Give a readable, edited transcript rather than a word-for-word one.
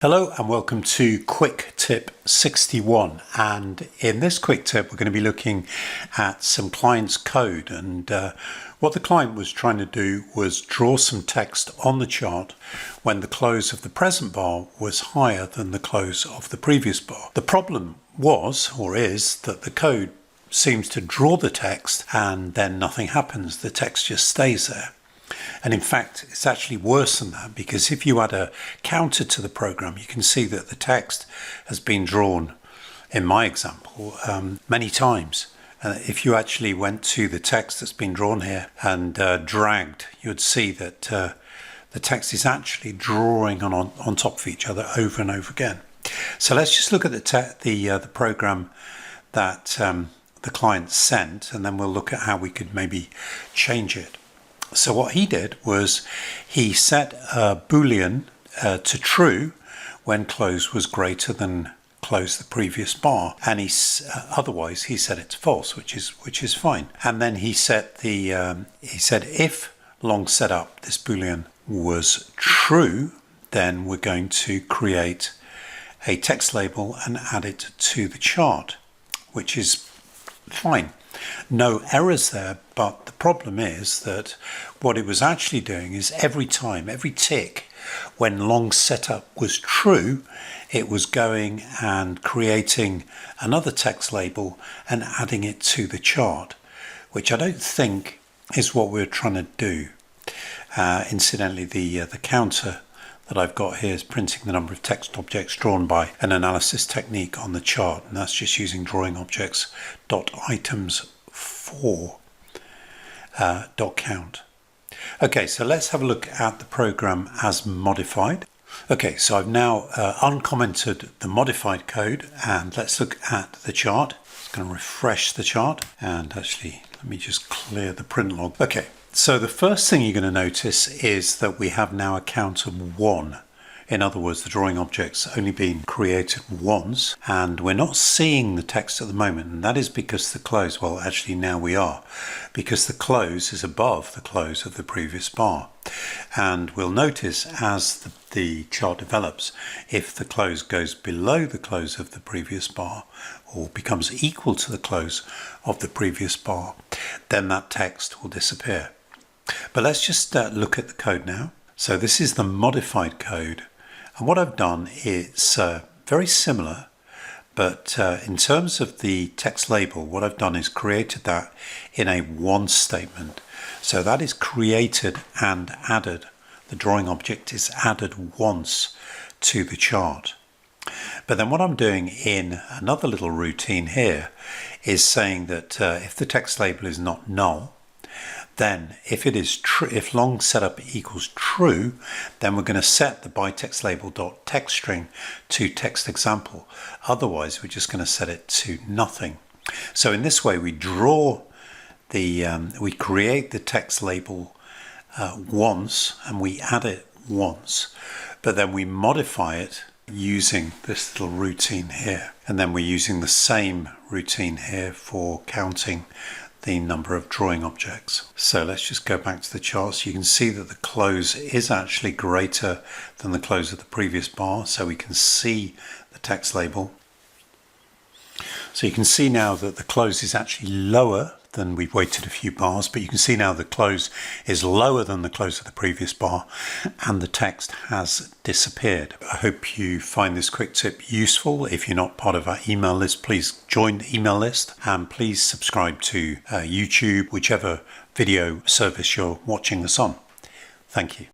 Hello and welcome to Quick Tip 61, and in this quick tip we're going to be looking at some client's code, and what the client was trying to do was draw some text on the chart when the close of the present bar was higher than the close of the previous bar. The problem was, or is, that the code seems to draw the text and then nothing happens. The text just stays there. And in fact, it's actually worse than that, because if you add a counter to the program, you can see that the text has been drawn, in my example, many times. If you actually went to the text that's been drawn here and dragged, you'd see that the text is actually drawing on top of each other over and over again. So let's just look at the program that the client sent, and then we'll look at how we could maybe change it. So what he did was he set a Boolean to true when close was greater than close the previous bar, and otherwise he set it to false, which is fine. And then he set he said if long setup this Boolean was true, then we're going to create a text label and add it to the chart, which is fine. No errors there, but the problem is that what it was actually doing is every tick, when long setup was true, it was going and creating another text label and adding it to the chart, which I don't think is what we're trying to do. Incidentally, the counter that I've got here is printing the number of text objects drawn by an analysis technique on the chart, and that's just using drawing objects items4 .count. Okay, so let's have a look at the program as modified. Okay, so I've now uncommented the modified code, and let's look at the chart. I'm going to refresh the chart, and actually let me just clear the print log. Okay, so the first thing you're going to notice is that we have now a count of 1. In other words, the drawing object's only been created once, and we're not seeing the text at the moment, and that is because the close, well actually now we are, because the close is above the close of the previous bar. And we'll notice as the chart develops, if the close goes below the close of the previous bar, or becomes equal to the close of the previous bar, then that text will disappear. But let's just look at the code now. So this is the modified code. And what I've done is very similar, but in terms of the text label, what I've done is created that in a once statement. So that is created and added. The drawing object is added once to the chart. But then what I'm doing in another little routine here is saying that if the text label is not null, then if it is true, if long setup equals true, then we're going to set the byTextLabel.textString to text example. Otherwise, we're just going to set it to nothing. So in this way, we draw we create the text label once, and we add it once, but then we modify it using this little routine here. And then we're using the same routine here for counting the number of drawing objects. So let's just go back to the chart. So you can see that the close is actually greater than the close of the previous bar, so we can see the text label. So you can see now that the close is actually lower than we've waited a few bars, but you can see now the close is lower than the close of the previous bar, and the text has disappeared. I hope you find this quick tip useful. If you're not part of our email list, please join the email list, and please subscribe to YouTube, whichever video service you're watching this on. Thank you.